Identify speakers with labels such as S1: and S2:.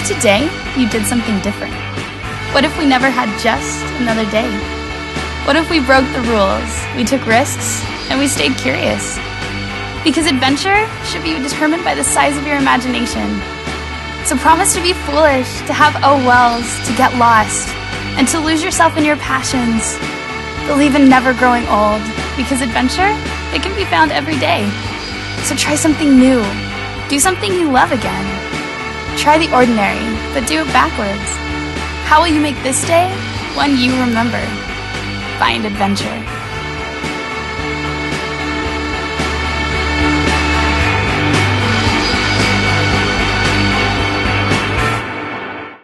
S1: today you did something different? What if we never had just another day? What if we broke the rules, we took risks, and we stayed curious? Because adventure should be determined by the size of your imagination. So promise to be foolish, to have oh wells, to get lost, and to lose yourself in your passions. Believe in never growing old, because adventure, it can be found every day. So try something new. Do something you love again. Try the ordinary, but do it backwards. How will you make this day one you remember? Find adventure.